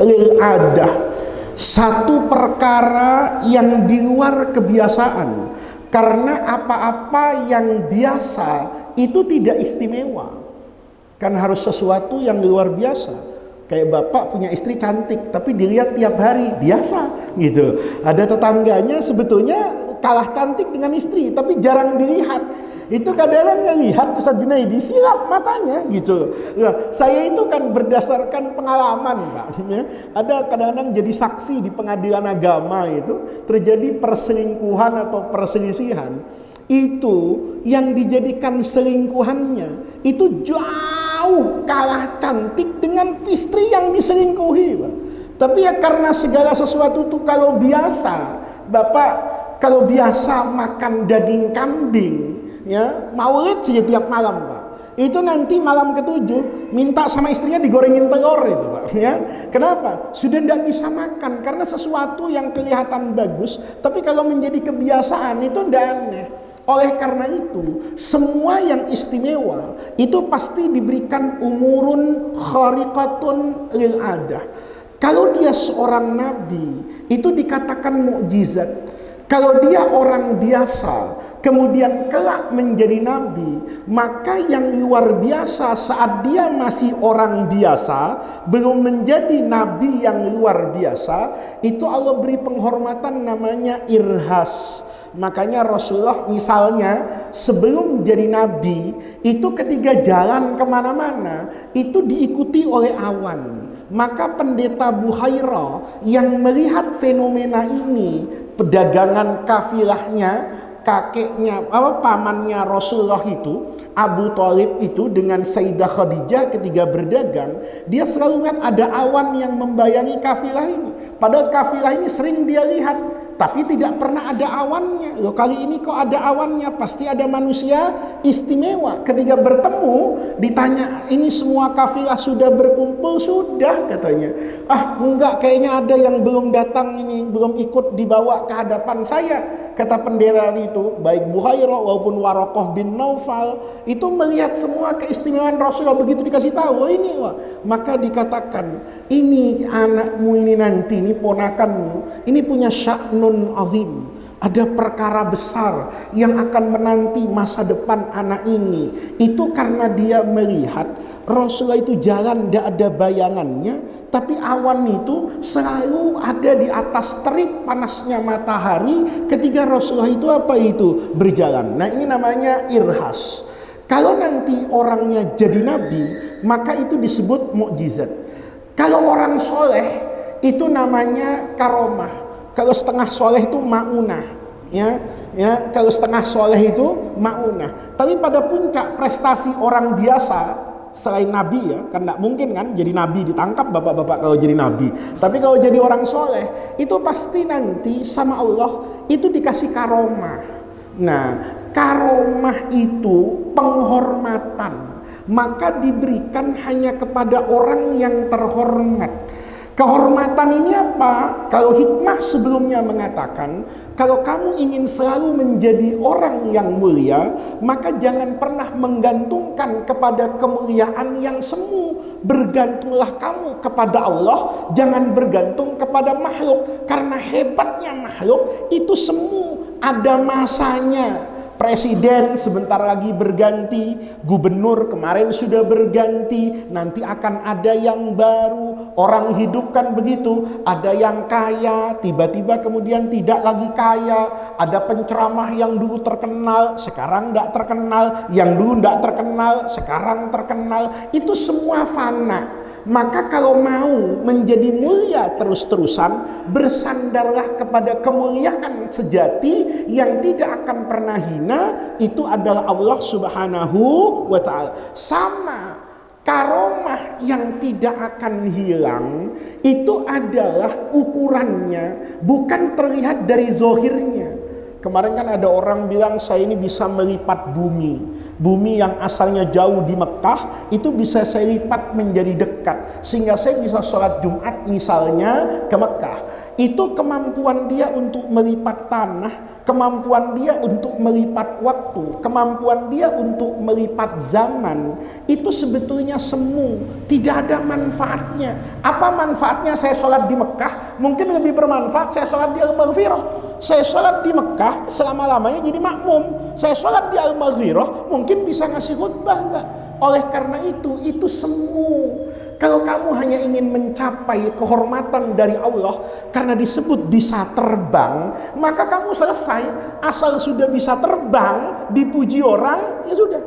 lil adah, satu perkara yang di luar kebiasaan. Karena apa-apa yang biasa itu tidak istimewa, kan harus sesuatu yang luar biasa. Kayak bapak punya istri cantik, tapi dilihat tiap hari biasa gitu. Ada tetangganya sebetulnya kalah cantik dengan istri, tapi jarang dilihat. Itu kadang-kadang ngelihat Ustaz Junaidi silap matanya gitu. Nah, saya itu kan berdasarkan pengalaman, Pak. Ya, ada kadang-kadang jadi saksi di pengadilan agama itu terjadi perselingkuhan atau perselisihan. Itu yang dijadikan selingkuhannya itu jauh kalah cantik dengan istri yang diselingkuhi, Pak. Tapi ya karena segala sesuatu itu kalau biasa, Bapak kalau biasa makan daging kambing, ya maulid saja tiap malam, Pak. Itu nanti malam ke-7 minta sama istrinya digorengin telur itu, Pak. Ya, kenapa? Sudah tidak bisa makan karena sesuatu yang kelihatan bagus, tapi kalau menjadi kebiasaan itu tidak aneh. Oleh karena itu, semua yang istimewa itu pasti diberikan umurun khariqatun lil adah. Kalau dia seorang nabi, itu dikatakan mukjizat. Kalau dia orang biasa, kemudian kelak menjadi nabi, maka yang luar biasa saat dia masih orang biasa, belum menjadi nabi yang luar biasa, itu Allah beri penghormatan namanya irhas. Makanya Rasulullah misalnya sebelum jadi nabi, itu ketika jalan kemana-mana, itu diikuti oleh awan. Maka pendeta Buhaira yang melihat fenomena ini, pedagangan kafilahnya, kakeknya, pamannya Rasulullah itu, Abu Thalib itu dengan Sayyidah Khadijah ketika berdagang, dia selalu lihat ada awan yang membayangi kafilah ini. Padahal kafilah ini sering dia lihat, tapi tidak pernah ada awannya. Loh, kali ini kok ada awannya? Pasti ada manusia istimewa. Ketika bertemu, ditanya, ini semua kafilah sudah berkumpul? Sudah, katanya. Ah, enggak, kayaknya ada yang belum datang ini, belum ikut dibawa ke hadapan saya. Kata pendeta itu, baik Buhairah maupun Warokoh bin Naufal, itu melihat semua keistimewaan Rasulullah. Begitu dikasih tahu, ini wah, maka dikatakan, ini anakmu ini nanti, ini ponakanmu, ini punya sya'nun azim. Ada perkara besar yang akan menanti masa depan anak ini. Itu karena dia melihat Rasulullah itu jalan tidak ada bayangannya, tapi awan itu selalu ada di atas terik panasnya matahari ketika Rasulullah itu berjalan. Nah, ini namanya irhas. Kalau nanti orangnya jadi nabi, maka itu disebut mukjizat. Kalau orang soleh, itu namanya karomah. Kalau setengah soleh itu maunah, ya. Kalau setengah soleh itu maunah. Tapi pada puncak prestasi orang biasa selain nabi, ya, kan tidak mungkin kan jadi nabi ditangkap bapak-bapak kalau jadi nabi. Tapi kalau jadi orang soleh, itu pasti nanti sama Allah itu dikasih karomah. Nah, karomah itu penghormatan, maka diberikan hanya kepada orang yang terhormat. Kehormatan ini apa? Kalau hikmah sebelumnya mengatakan, kalau kamu ingin selalu menjadi orang yang mulia, maka jangan pernah menggantungkan kepada kemuliaan yang semu. Bergantunglah kamu kepada Allah, jangan bergantung kepada makhluk. Karena hebatnya makhluk itu semu, ada masanya. Presiden sebentar lagi berganti, gubernur kemarin sudah berganti, nanti akan ada yang baru. Orang hidup kan begitu, ada yang kaya, tiba-tiba kemudian tidak lagi kaya. Ada penceramah yang dulu terkenal, sekarang tidak terkenal. Yang dulu tidak terkenal, sekarang terkenal. Itu semua fana. Maka kalau mau menjadi mulia terus-terusan, bersandarlah kepada kemuliaan sejati yang tidak akan pernah hina. Itu adalah Allah Subhanahu wa ta'ala. Sama karomah yang tidak akan hilang, itu adalah ukurannya bukan terlihat dari zohirnya. Kemarin kan ada orang bilang, saya ini bisa melipat bumi. Bumi yang asalnya jauh di Mekah, itu bisa saya lipat menjadi dekat. Sehingga saya bisa sholat Jumat misalnya ke Mekah. itu kemampuan dia untuk melipat tanah, kemampuan dia untuk melipat waktu, kemampuan dia untuk melipat zaman, itu sebetulnya semu, tidak ada manfaatnya. Apa manfaatnya saya sholat di Mekah? Mungkin lebih bermanfaat saya sholat di Al-Maghfirah. Saya sholat di Mekah selama-lamanya jadi makmum. Saya sholat di Al-Maghfirah mungkin bisa ngasih khutbah enggak? Oleh karena itu semu. Kalau kamu hanya ingin mencapai kehormatan dari Allah karena disebut bisa terbang, maka kamu selesai. Asal sudah bisa terbang, dipuji orang, ya sudah.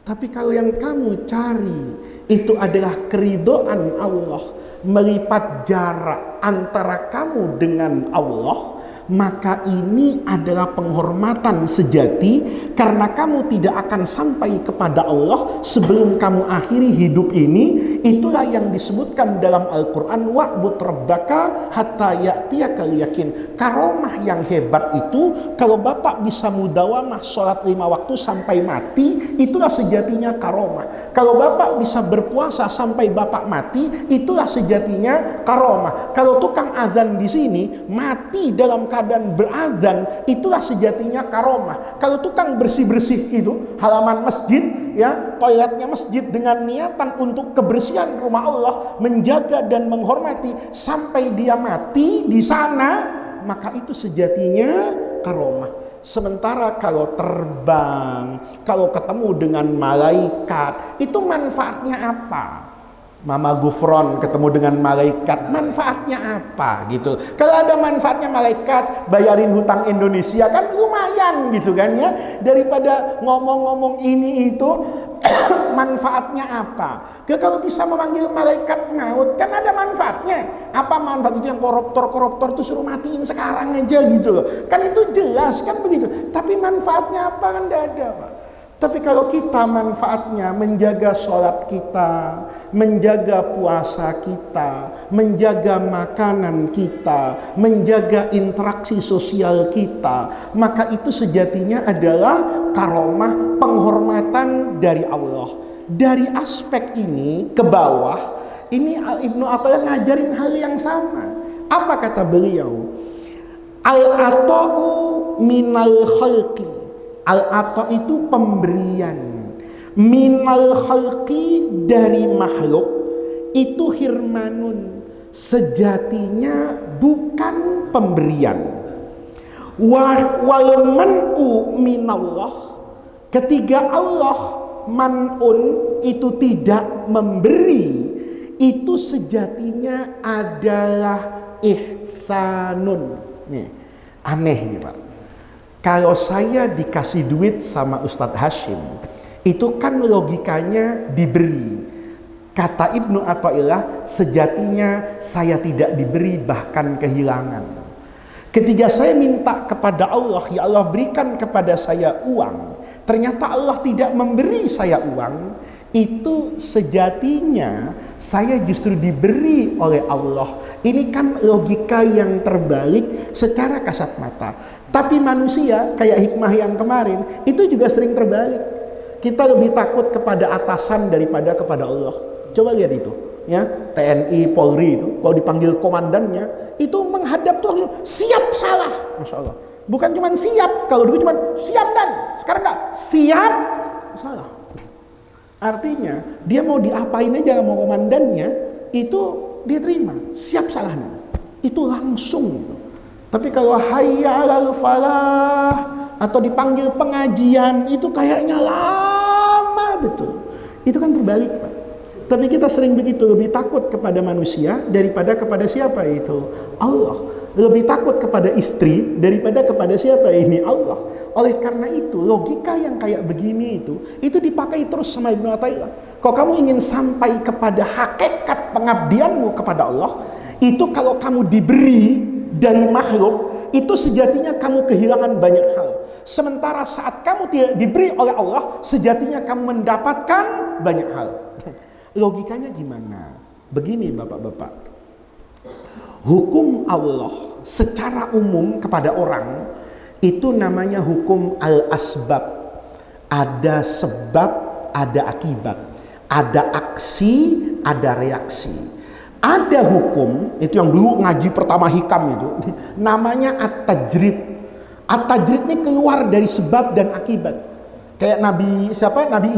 Tapi kalau yang kamu cari itu adalah keridhaan Allah, melipat jarak antara kamu dengan Allah, maka ini adalah penghormatan sejati, karena kamu tidak akan sampai kepada Allah sebelum kamu akhiri hidup ini. Itulah yang disebutkan dalam Al-Quran, wa'bud rabbaka hatta ya'tiyakal yakin. Karomah yang hebat itu kalau bapak bisa mudawamah sholat 5 waktu sampai mati, itulah sejatinya karomah. Kalau bapak bisa berpuasa sampai bapak mati, itulah sejatinya karomah. Kalau tukang azan di sini mati dalam keadaan berazan, itulah sejatinya karomah. Kalau tukang bersih-bersih itu halaman masjid, ya, toiletnya masjid dengan niatan untuk kebersihan rumah Allah, menjaga dan menghormati sampai dia mati di sana, maka itu sejatinya karomah. Sementara kalau terbang, kalau ketemu dengan malaikat, itu manfaatnya apa? Mama Gufron ketemu dengan malaikat, manfaatnya apa gitu? Kalau ada manfaatnya malaikat, bayarin hutang Indonesia kan lumayan gitu kan ya, daripada ngomong-ngomong ini itu. Manfaatnya apa? Kalau bisa memanggil malaikat maut kan ada manfaatnya. Apa manfaat itu? Yang koruptor itu suruh matiin sekarang aja gitu loh. Kan itu jelas kan begitu. Tapi manfaatnya apa? Kan tidak ada, Pak. Tapi kalau kita manfaatnya menjaga sholat kita, menjaga puasa kita, menjaga makanan kita, menjaga interaksi sosial kita, maka itu sejatinya adalah karomah, penghormatan dari Allah. Dari aspek ini ke bawah, ini Ibnu Athaillah ngajarin hal yang sama. Apa kata beliau? Al-ata'u minal khalqi. Al-ata itu pemberian, minal khalqi dari makhluk, itu hirmanun, sejatinya bukan pemberian. Wal man'u minallah, ketika Allah man'un itu tidak memberi, itu sejatinya adalah ihsanun. Nih, aneh nih Pak. Kalau saya dikasih duit sama Ustadz Hashim, itu kan logikanya diberi. Kata Ibnu Athaillah, sejatinya saya tidak diberi, bahkan kehilangan. Ketika saya minta kepada Allah, ya Allah berikan kepada saya uang, ternyata Allah tidak memberi saya uang, itu sejatinya saya justru diberi oleh Allah. Ini kan logika yang terbalik secara kasat mata. Tapi manusia kayak hikmah yang kemarin itu juga sering terbalik. Kita lebih takut kepada atasan daripada kepada Allah. Coba lihat itu, ya, TNI, Polri itu kalau dipanggil komandannya itu menghadap tuh siap salah, masya Allah. Bukan cuma siap, kalau dulu cuma siap dan sekarang enggak siap salah. Artinya dia mau diapain aja mau komandannya itu dia terima, siap salahnya itu langsung. Tapi kalau hayya 'alal falah atau dipanggil pengajian itu kayaknya lama betul. Itu kan terbalik, Pak. Tapi kita sering begitu, lebih takut kepada manusia daripada kepada siapa itu? Allah. Lebih takut kepada istri daripada kepada siapa ini? Allah. Oleh karena itu, logika yang kayak begini itu dipakai terus sama Ibnu Athaillah. Kalau kamu ingin sampai kepada hakikat pengabdianmu kepada Allah, itu kalau kamu diberi dari makhluk, itu sejatinya kamu kehilangan banyak hal. Sementara saat kamu tidak diberi oleh Allah, sejatinya kamu mendapatkan banyak hal. Logikanya gimana? Begini Bapak-bapak. Hukum Allah secara umum kepada orang itu namanya hukum al-asbab. Ada sebab, ada akibat. Ada aksi, ada reaksi. Ada hukum, itu yang dulu ngaji pertama hikam itu, namanya at-tajrid. At-tajrid ini keluar dari sebab dan akibat. Kayak Nabi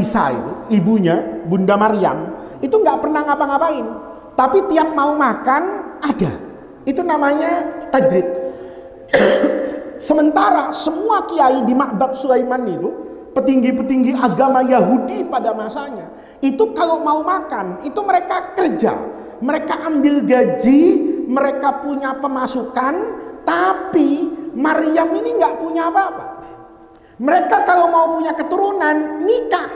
Isa itu, ibunya Bunda Maryam, itu nggak pernah ngapa-ngapain, tapi tiap mau makan ada. Itu namanya tajrid. Sementara semua kiai di Ma'bad Sulaiman itu, petinggi-petinggi agama Yahudi pada masanya, itu kalau mau makan, itu mereka kerja, mereka ambil gaji, mereka punya pemasukan, tapi Maryam ini nggak punya apa-apa. Mereka kalau mau punya keturunan, nikah.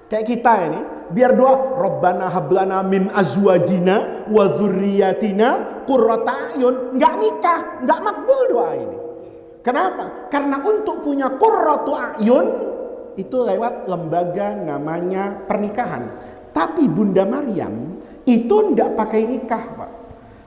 Kayak kita ini, biar doa, Rabbana hablana min azwajina wa dzurriyyatina qurrata a'yun. Nggak nikah, nggak makbul doa ini. Kenapa? Karena untuk punya qurratu a'yun, itu lewat lembaga namanya pernikahan. Tapi Bunda Maryam itu ndak pakai nikah, Pak.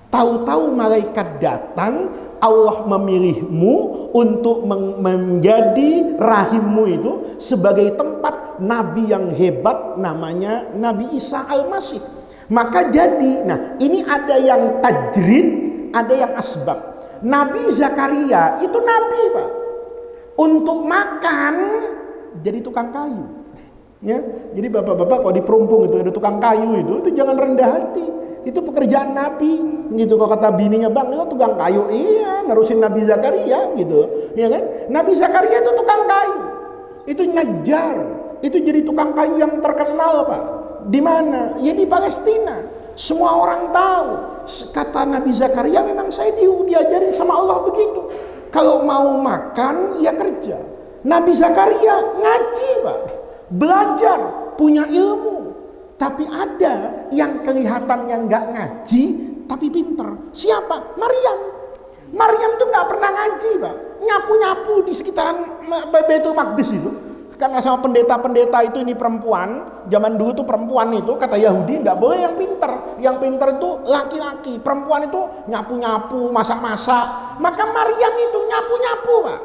Tahu-tahu malaikat datang, Allah memilihmu untuk menjadi rahimmu itu sebagai tempat nabi yang hebat, namanya Nabi Isa Al-Masih. Maka jadi, nah ini ada yang tajrid, ada yang asbab. Nabi Zakaria itu nabi, Pak. Untuk makan jadi tukang kayu. Ya, jadi bapak-bapak kalau di Perumpung itu ada tukang kayu itu jangan rendah hati. Itu pekerjaan Nabi, gitu. Kalau kata bininya, bang, itu tukang kayu, iya, nerusin Nabi Zakaria, gitu, ya kan? Nabi Zakaria itu tukang kayu, itu ngejar, itu jadi tukang kayu yang terkenal, Pak. Di mana? Ya di Palestina. Semua orang tahu. Kata Nabi Zakaria, memang saya diajarin sama Allah begitu. Kalau mau makan, ya kerja. Nabi Zakaria ngaji, Pak, belajar, punya ilmu. Tapi ada yang kelihatannya nggak ngaji, tapi pinter. Siapa? Maryam. Maryam tuh nggak pernah ngaji, Pak. Nyapu-nyapu di sekitaran Baitul Maqdis itu. Karena sama pendeta-pendeta itu ini perempuan. Zaman dulu tuh perempuan itu, kata Yahudi, nggak boleh yang pinter. Yang pinter itu laki-laki. Perempuan itu nyapu-nyapu, masak-masak. Maka Maryam itu nyapu-nyapu, Pak.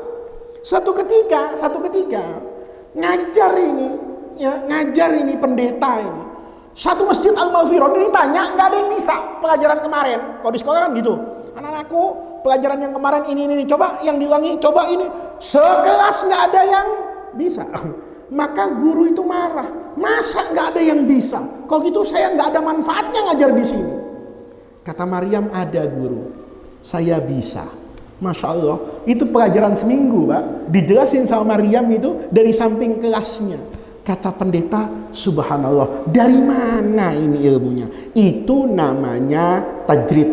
Satu ketika ngajar ini pendeta ini. Satu masjid Al-Maghfirah ini ditanya, nggak ada yang bisa pelajaran kemarin. Kalau di sekolah kan gitu, anak-anakku pelajaran yang kemarin ini, coba yang diulangi, coba ini. Sekelas nggak ada yang bisa. Maka guru itu marah, masa nggak ada yang bisa? Kalau gitu saya nggak ada manfaatnya ngajar di sini. Kata Maryam, ada guru, saya bisa. Masya Allah, itu pelajaran seminggu, Pak. Dijelasin sama Maryam itu dari samping kelasnya. Kata pendeta, subhanallah, dari mana ini ilmunya? Itu namanya tajrid.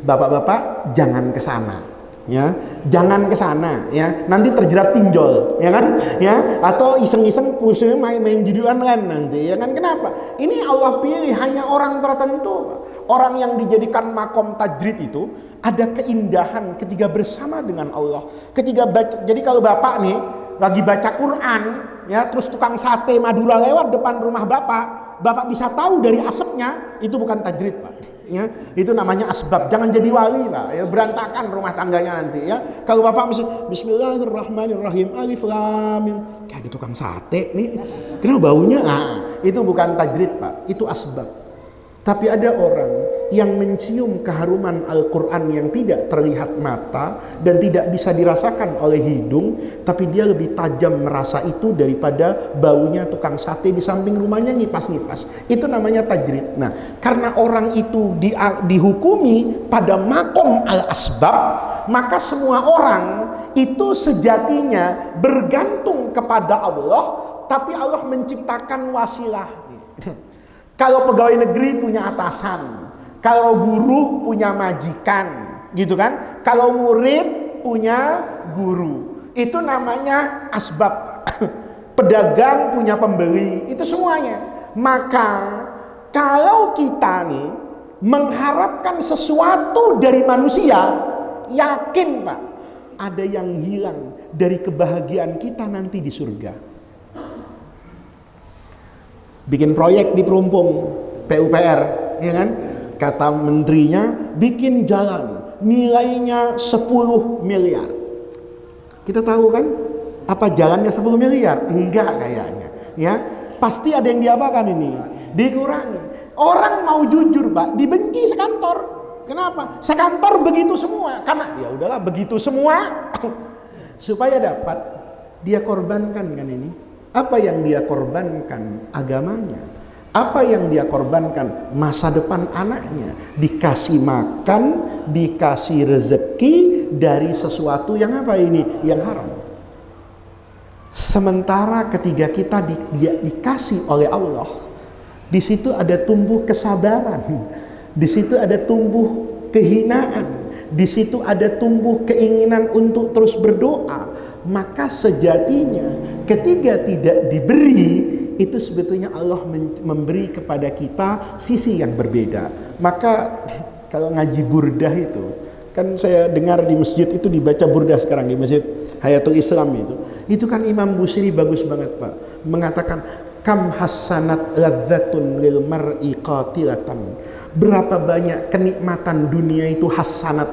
Bapak-bapak jangan ke sana, ya. Jangan ke sana, ya. Nanti terjerat pinjol, ya kan? Ya, atau iseng-iseng pusing main judi online nanti, ya kan? Kenapa? Ini Allah pilih hanya orang tertentu, Pak. Orang yang dijadikan makom tajrid itu ada keindahan ketika bersama dengan Allah. Ketika baca, jadi kalau Bapak nih lagi baca Quran, ya, terus tukang sate Madura lewat depan rumah Bapak bisa tahu dari asapnya itu bukan tajrid, Pak. Ya, itu namanya asbab. Jangan jadi wali, Pak. Ya, berantakan rumah tangganya nanti, ya. Kalau Bapak mesti Bismillahirrahmanirrahim, Alif Lam Mim. Kayak ada tukang sate nih. Kenapa baunya? Nah, itu bukan tajrid, Pak. Itu asbab. Tapi ada orang yang mencium keharuman Al-Quran yang tidak terlihat mata dan tidak bisa dirasakan oleh hidung, tapi dia lebih tajam merasa itu daripada baunya tukang sate di samping rumahnya ngipas-ngipas. Itu namanya tajrid. Nah, karena orang itu dihukumi pada makom al-asbab, maka semua orang itu sejatinya bergantung kepada Allah, tapi Allah menciptakan wasilah. Kalau pegawai negeri punya atasan, kalau guru punya majikan, gitu kan? Kalau murid punya guru, itu namanya asbab. Pedagang punya pembeli, itu semuanya. Maka kalau kita nih mengharapkan sesuatu dari manusia, yakin, Pak, ada yang hilang dari kebahagiaan kita nanti di surga. Bikin proyek di Perumpung, PUPR, ya kan? Kata menterinya, bikin jalan, nilainya 10 miliar. Kita tahu kan, apa jalannya 10 miliar? Enggak kayaknya, ya. Pasti ada yang diapakan ini, dikurangi. Orang mau jujur Pak, dibenci sekantor. Kenapa? Sekantor begitu semua. Karena ya udahlah begitu semua. Supaya dapat, dia korbankan kan ini. Apa yang dia korbankan? Agamanya. Apa yang dia korbankan? Masa depan anaknya. Dikasih makan, dikasih rezeki dari sesuatu yang apa ini? Yang haram. Sementara ketika kita dikasih oleh Allah, di situ ada tumbuh kesabaran, di situ ada tumbuh kehinaan, di situ ada tumbuh keinginan untuk terus berdoa. Maka sejatinya ketika tidak diberi, itu sebetulnya Allah memberi kepada kita sisi yang berbeda. Maka kalau ngaji burdah itu, kan saya dengar di masjid itu dibaca burdah sekarang di masjid Hayatul Islam itu kan Imam Busiri bagus banget Pak, mengatakan kam hasanat ladzatun lil mar'i qatilatan. Berapa banyak kenikmatan dunia itu hasanat,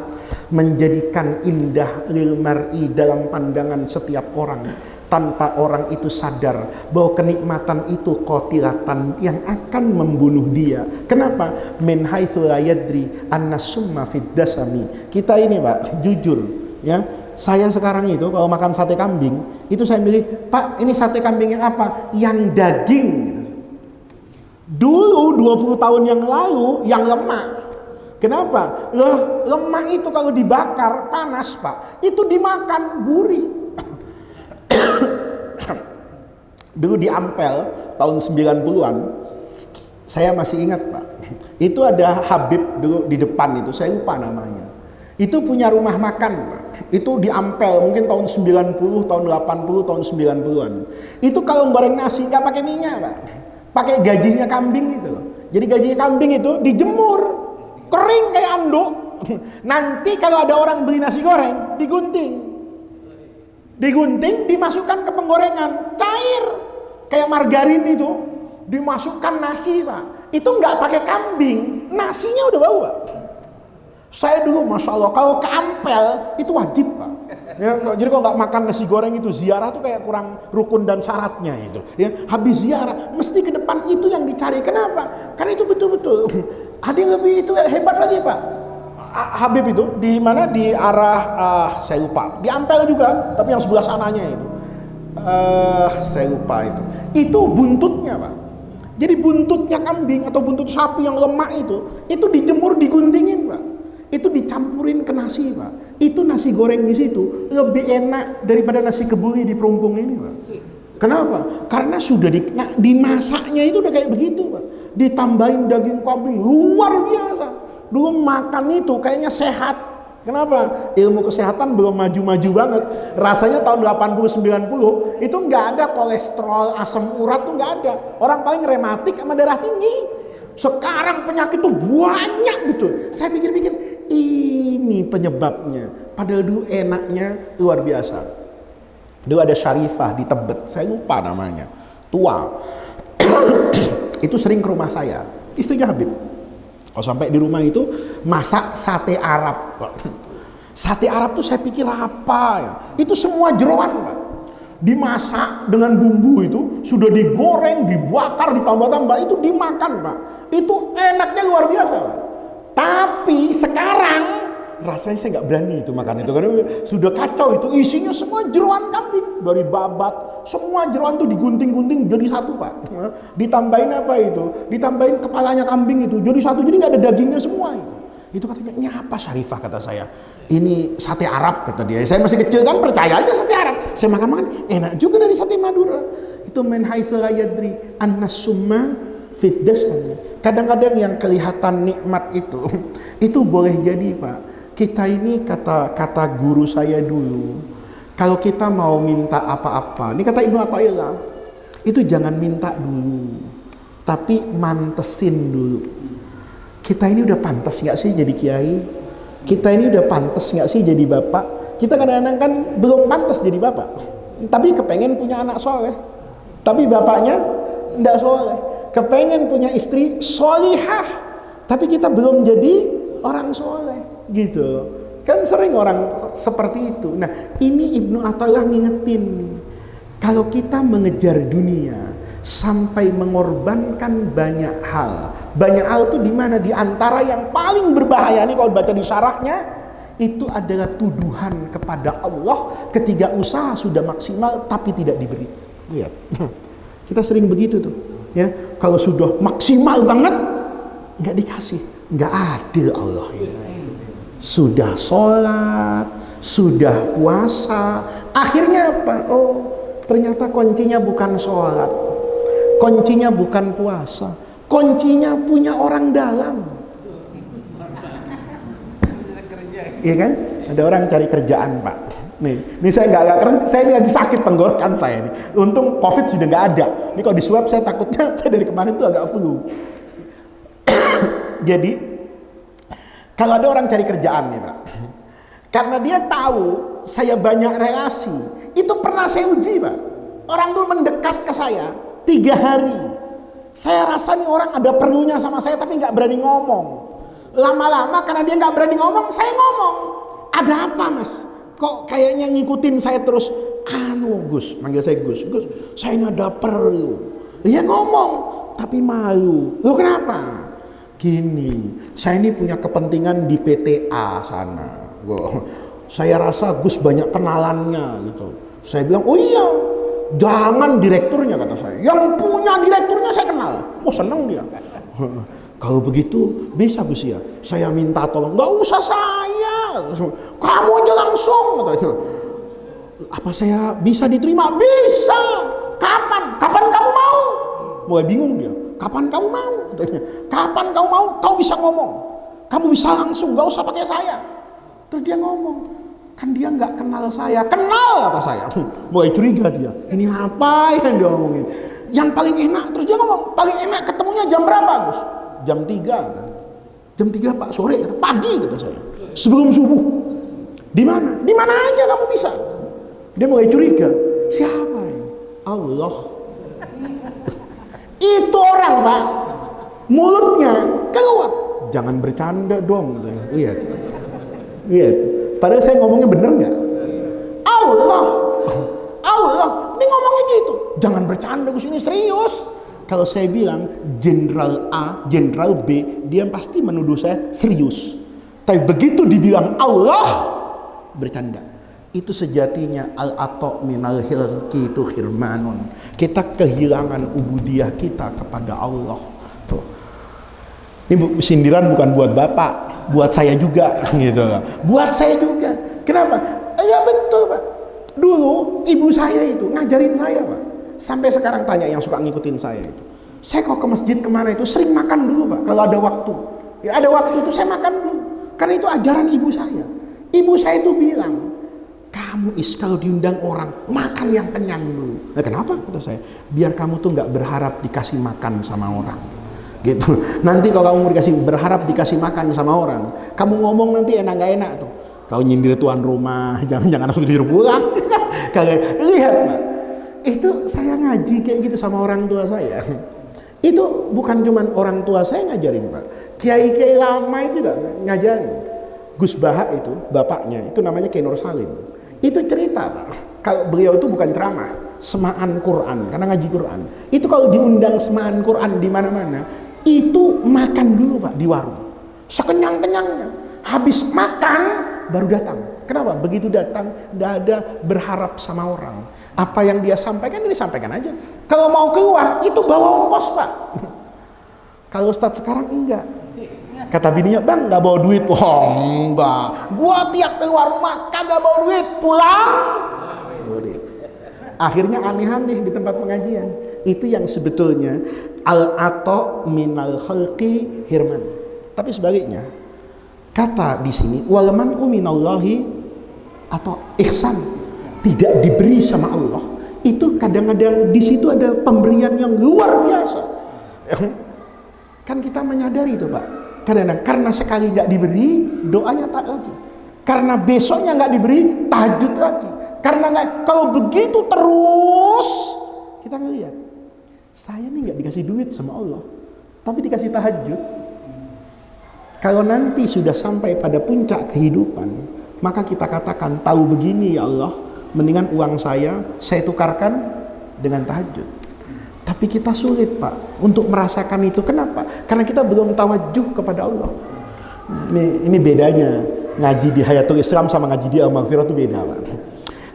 menjadikan indah lil mar'i dalam pandangan setiap orang, tanpa orang itu sadar bahwa kenikmatan itu qatilatan yang akan membunuh dia. Kenapa? Min haitsu la yadri annasumma fid dasami. Kita ini Pak, jujur ya, saya sekarang itu kalau makan sate kambing, itu saya milih, Pak ini sate kambing yang apa? Yang daging gitu. Dulu 20 tahun yang lalu yang lemak. Kenapa? Lemak itu kalau dibakar panas Pak, itu dimakan gurih. Dulu di Ampel tahun 90-an, saya masih ingat Pak, itu ada Habib dulu di depan itu, saya lupa namanya. Itu punya rumah makan Pak. Itu di Ampel mungkin tahun 90, tahun 80, tahun 90-an. Itu kalau goreng nasi nggak pakai minyak Pak, pakai gajinya kambing itu. Jadi gajinya kambing itu dijemur kering kayak anduk. Nanti kalau ada orang beli nasi goreng, digunting, dimasukkan ke penggorengan, cair kayak margarin itu, dimasukkan nasi Pak. Itu nggak pakai kambing, nasinya udah bau Pak. Saya dulu Masya Allah kalau ke Ampel itu wajib Pak ya, jadi kalau nggak makan nasi goreng itu ziarah tuh kayak kurang rukun dan syaratnya itu ya. Habis ziarah mesti ke depan itu yang dicari. Kenapa? Karena itu betul-betul ada yang lebih itu hebat lagi Pak. Habib itu di mana, di arah saya lupa, di Ampel juga tapi yang sebelah sananya itu saya lupa itu buntutnya Pak. Jadi buntutnya kambing atau buntut sapi yang lemak itu dijemur, diguntingin Pak. Itu dicampurin ke nasi Pak. Itu nasi goreng di situ lebih enak daripada nasi kebuli di Perumpung ini Pak. Kenapa? Karena sudah dimasaknya itu udah kayak begitu Pak. Ditambahin daging kambing luar biasa. Dulu makan itu kayaknya sehat. Kenapa? Ilmu kesehatan belum maju-maju banget. Rasanya tahun 80-90 itu nggak ada kolesterol, asam urat tuh nggak ada. Orang paling rematik sama darah tinggi. Sekarang penyakit tuh banyak gitu. Saya pikir-pikir ini penyebabnya. Padahal dulu enaknya luar biasa. Dulu ada Syarifah di Tebet, saya lupa namanya, tua. Itu sering ke rumah saya, istrinya Habib. Kalau sampai di rumah itu masak sate Arab. Sate Arab tuh saya pikir apa ya? Itu semua jeroan Pak. Dimasak dengan bumbu itu, sudah digoreng, dibakar, ditambah-tambah, itu dimakan Pak. Itu enaknya luar biasa Pak. Tapi sekarang rasanya saya nggak berani itu makan itu karena sudah kacau. Itu isinya semua jeroan kambing, dari babat, semua jeroan itu digunting-gunting jadi satu Pak. Ditambahin apa itu? Ditambahin kepalanya kambing itu jadi satu, jadi nggak ada dagingnya semua itu. Itu katanya, ini apa Syarifah, kata saya. Ini sate Arab kata dia. Saya masih kecil kan percaya aja sate Arab. Saya makan-makan enak juga dari sate Madura. Itu min haitsu la yadri annasumma fid dasam. Kadang-kadang yang kelihatan nikmat itu boleh jadi Pak. Kita ini kata guru saya dulu, kalau kita mau minta apa-apa, ini kata Ibnu Athaillah, itu jangan minta dulu, tapi mantesin dulu. Kita ini udah pantas nggak sih jadi kiai? Kita ini udah pantas nggak sih jadi bapak? Kita kadang-kadang kan belum pantas jadi bapak, tapi kepengen punya anak soleh, tapi bapaknya nggak soleh. Kepengen punya istri solihah, tapi kita belum jadi orang soleh, gitu. Kan sering orang seperti itu. Nah, ini Ibnu Athaillah ngingetin, kalau kita mengejar dunia sampai mengorbankan banyak hal, Banyak hal tuh di mana? Di antara yang paling berbahaya nih kalau baca di syarahnya, itu adalah tuduhan kepada Allah ketika usaha sudah maksimal tapi tidak diberi. Lihat. Kita sering begitu tuh, ya. Kalau sudah maksimal banget nggak dikasih, nggak adil Allah ini. Sudah sholat, sudah puasa, akhirnya apa? Oh, ternyata kuncinya bukan sholat, kuncinya bukan puasa, kuncinya punya orang dalam. Iya kan? Ada orang cari kerjaan, Pak. Nih saya nggak keren, saya ini lagi sakit tenggorokan saya nih. Untung COVID sudah nggak ada. Ini kalau di swab saya takutnya saya dari kemarin tuh agak flu. Jadi kalau ada orang cari kerjaan nih, Pak, karena dia tahu saya banyak relasi, itu pernah saya uji, Pak. Orang tuh mendekat ke saya 3 hari. Saya rasa nih orang ada perlunya sama saya tapi nggak berani ngomong. Lama-lama karena dia nggak berani ngomong, saya ngomong. Ada apa, Mas? Kok kayaknya ngikutin saya terus? Gus, manggil saya Gus, saya nggak ada perlu. Ya ngomong, tapi malu. Loh kenapa? Gini, saya ini punya kepentingan di PTA sana. Saya rasa Gus banyak kenalannya gitu. Saya bilang, oh iya, jangan direkturnya, kata saya. Yang punya direkturnya saya kenal. Oh seneng dia. Kalau begitu bisa Gus ya, saya minta tolong. Nggak usah saya, kamu aja langsung, katanya. Apa saya bisa diterima? Bisa. Kapan kamu mau? Mulai bingung dia. Kapan kamu mau? Katanya. Kapan kamu mau? Kau bisa ngomong, kamu bisa langsung, nggak usah pakai saya. Terus dia ngomong, kan dia nggak kenal saya. Kenal, kata saya. Mulai curiga dia, ini apa yang dia omongin. Yang paling enak, terus dia ngomong, paling enak ketemunya jam berapa, Gus? Jam 3. Jam 3 Pak, sore, kata, pagi, kata saya. Sebelum subuh. Di mana? Di mana aja kamu bisa. Dia mulai curiga. Siapa ini? Allah. Itu orang, Pak. Mulutnya keluar. Jangan bercanda dong. Lihat. Lihat. Padahal saya ngomongnya bener nggak? Allah. Allah. Ini ngomongnya gitu. Jangan bercanda, Gus, ini serius. Kalau saya bilang Jenderal A, Jenderal B, dia pasti menuduh saya serius. Tapi begitu dibilang Allah, bercanda. Itu sejatinya al-ato minal hilki itu hirmanun. Kita kehilangan ubudiyah kita kepada Allah. Tuh. Ini sindiran bukan buat Bapak, buat saya juga gitu. Buat saya juga. Kenapa? Ya betul, Pak. Dulu ibu saya itu ngajarin saya, Pak. Sampai sekarang tanya yang suka ngikutin saya itu. Saya kalau ke masjid kemana itu sering makan dulu, Pak. Kalau ada waktu. Ya ada waktu itu saya makan dulu. Karena itu ajaran ibu saya. Ibu saya itu bilang, kamu kalau diundang orang, makan yang kenyang dulu. Nah, kenapa? Kata saya, biar kamu tuh nggak berharap dikasih makan sama orang. Gitu. Nanti kalau kamu berharap dikasih makan sama orang, kamu ngomong nanti enak nggak enak tuh. Kau nyindir tuan rumah, jangan langsung tidur pulang. Kalian lihat, Pak. Itu saya ngaji kayak gitu sama orang tua saya. Itu bukan cuma orang tua saya ngajarin, Pak. Kiai-kiai lama itu juga ngajarin. Gus Baha itu, bapaknya, itu namanya Kiai Nur Salim. Itu cerita, Pak. Kalau beliau itu bukan ceramah, semaan Quran, karena ngaji Quran. Itu kalau diundang semaan Quran di mana-mana, itu makan dulu, Pak, di warung. Sekenyang-kenyangnya. Habis makan, baru datang. Kenapa? Begitu datang, tidak ada berharap sama orang. Apa yang dia sampaikan, dia sampaikan aja. Kalau mau keluar, itu bawa ongkos, Pak. Kalau Ustadz sekarang enggak. Kata bininya, bang, nggak bawa duit. Oh, enggak. Gua tiap keluar rumah, kagak bawa duit. Pulang, duit. Akhirnya aneh-aneh di tempat pengajian. Itu yang sebetulnya al-ato minal khalqi hirman. Tapi sebaliknya, kata di sini walaman minallahi atau ihsan, tidak diberi sama Allah, itu kadang-kadang di situ ada pemberian yang luar biasa. Kan kita menyadari itu, Pak. Kadang-kadang karena sekali nggak diberi, doanya tak lagi. Karena besoknya nggak diberi, tahajud lagi. Karena nggak, kalau begitu terus kita ngelihat, saya nih nggak dikasih duit sama Allah, tapi dikasih tahajud. Kalau nanti sudah sampai pada puncak kehidupan, maka kita katakan, tahu begini ya Allah, mendingan uang saya tukarkan dengan tahajud. Tapi kita sulit Pak untuk merasakan itu. Kenapa? Karena kita belum tawajuh kepada Allah. Ini bedanya ngaji di Hayatul Islam sama ngaji di Al-Maghfirah itu beda Pak.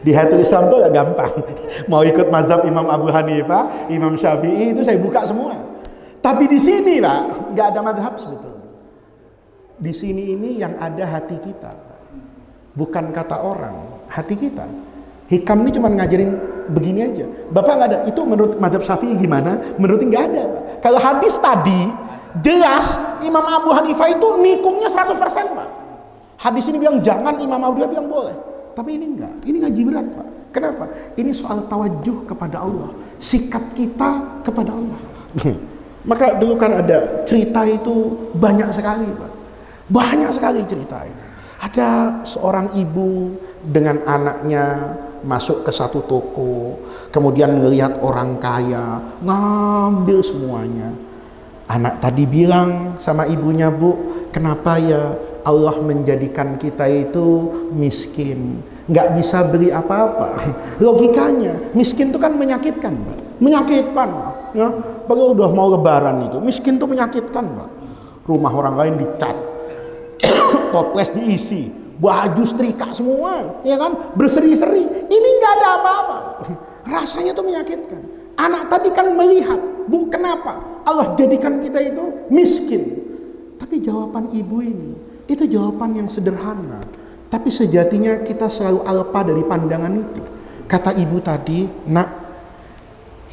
Di Hayatul Islam itu agak gampang. Mau ikut mazhab Imam Abu Hanifah, Imam Syafi'i itu saya buka semua. Tapi di sini Pak, nggak ada mazhab sebetulnya. Di sini ini yang ada hati kita, bukan kata orang, hati kita. Hikam ini cuma ngajarin begini aja. Bapak nggak ada. Itu menurut mazhab Syafi'i gimana? Menurut nggak ada Pak. Kalau hadis tadi jelas Imam Abu Hanifah itu nikungnya 100% Pak. Hadis ini bilang jangan, Imam Abu Hanifah bilang boleh. Tapi ini enggak. Ini ngaji berat Pak. Kenapa? Ini soal tawajuh kepada Allah, sikap kita kepada Allah. Maka dulu kan ada cerita itu banyak sekali Pak. Banyak sekali cerita itu. Ada seorang ibu dengan anaknya masuk ke satu toko, kemudian ngelihat orang kaya ngambil semuanya. Anak tadi bilang sama ibunya, Bu, kenapa ya Allah menjadikan kita itu miskin, nggak bisa beli apa-apa? Logikanya miskin itu kan menyakitkan Pak. Menyakitkan ya. Kalau udah mau lebaran itu miskin itu menyakitkan Pak. Rumah orang lain dicat, toples diisi, baju setrika semua, ya kan, berseri-seri. Ini nggak ada apa-apa. Rasanya tuh menyakitkan. Anak tadi kan melihat, Bu, kenapa Allah jadikan kita itu miskin? Tapi jawaban ibu ini, itu jawaban yang sederhana. Tapi sejatinya kita selalu alpa dari pandangan itu. Kata ibu tadi, nak,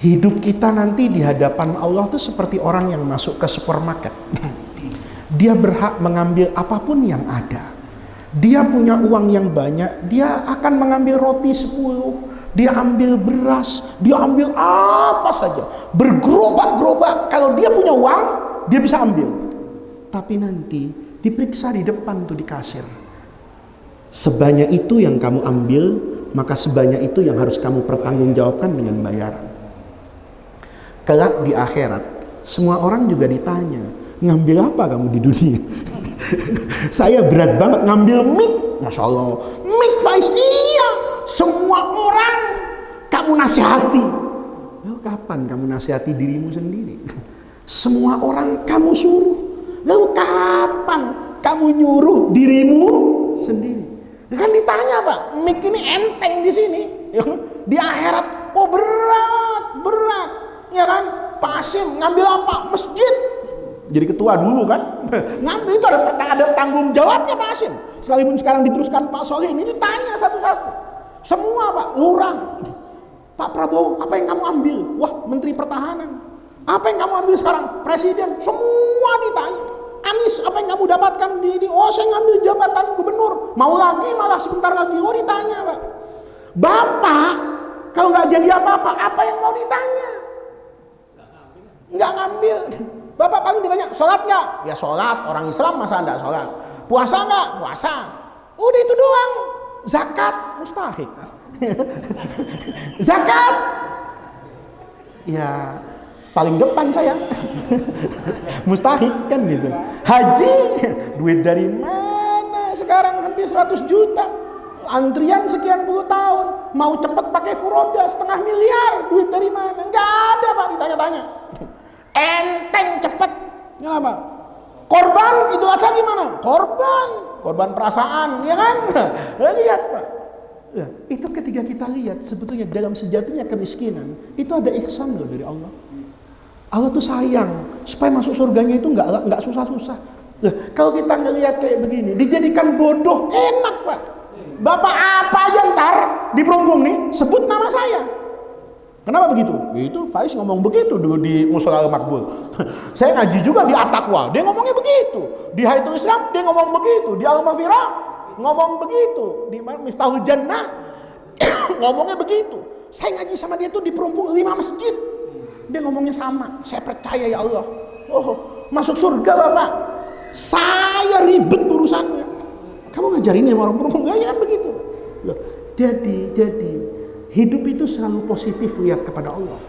hidup kita nanti di hadapan Allah itu seperti orang yang masuk ke supermarket. Dia berhak mengambil apapun yang ada. Dia punya uang yang banyak, dia akan mengambil roti 10, dia ambil beras, dia ambil apa saja, bergerobak-gerobak. Kalau dia punya uang, dia bisa ambil. Tapi nanti diperiksa di depan tuh di kasir. Sebanyak itu yang kamu ambil, maka sebanyak itu yang harus kamu pertanggungjawabkan dengan bayaran. Kelak di akhirat, semua orang juga ditanya, ngambil apa kamu di dunia? Saya berat banget ngambil mic, Masya Allah, mic Faiz, iya, semua orang kamu nasihati. Lalu kapan kamu nasihati dirimu sendiri? Semua orang kamu suruh. Lalu kapan kamu nyuruh dirimu sendiri? Kan ditanya Pak, mic ini enteng di sini, di akhirat, oh berat, ya kan? Pak Hasim ngambil apa? Masjid. Jadi ketua dulu kan, ngambil itu ada tanggung jawabnya Pak Hasim. Sekalipun sekarang diteruskan Pak Soleh, ini ditanya satu-satu. Semua Pak, lurah, Pak Prabowo, apa yang kamu ambil? Wah, Menteri Pertahanan. Apa yang kamu ambil sekarang? Presiden. Semua ditanya. Anies, apa yang kamu dapatkan di ini? Oh, saya ngambil jabatan gubernur. Mau lagi, malah sebentar lagi. Oh, ditanya Pak. Bapak, kalau nggak jadi apa-apa, apa yang mau ditanya? Nggak ngambil. Bapak paling ditanya, sholat nggak? Ya sholat, orang Islam masa nggak sholat? Puasa nggak? Puasa. Udah itu doang. Zakat, mustahik. Zakat, ya paling depan saya. Mustahik kan gitu. Haji, duit dari mana? Sekarang hampir 100 juta. Antrian sekian puluh tahun. Mau cepet pakai furoda, 500 miliar. Duit dari mana? Nggak ada Pak, ditanya-tanya. Enteng cepet. Kenapa? Korban Idul Adha gimana? Korban perasaan, ya kan? Lihat Pak. Ya, itu ketika kita lihat sebetulnya dalam sejatinya kemiskinan itu ada ihsan loh dari Allah. Allah tuh sayang supaya masuk surganya itu nggak susah-susah. Nah, kalau kita ngelihat kayak begini, dijadikan bodoh, enak Pak. Bapak apa aja ntar di perunggung nih sebut nama saya. Kenapa begitu? Itu Faiz ngomong begitu dulu di Mushola Al-Makbul. Saya ngaji juga di At-Taqwa, dia ngomongnya begitu. Di Hayatul Islam dia ngomong begitu. Di Al-Maghfirah ngomong begitu. Di Miftahul Jannah ngomongnya begitu. Saya ngaji sama dia tuh di perunggung 5 masjid. Dia ngomongnya sama. Saya percaya ya Allah. Oh, masuk surga Bapak. Saya ribet urusannya. Kamu ngajarin ya orang perunggung? Enggak, kan begitu. Jadi hidup itu selalu positif lihat kepada Allah.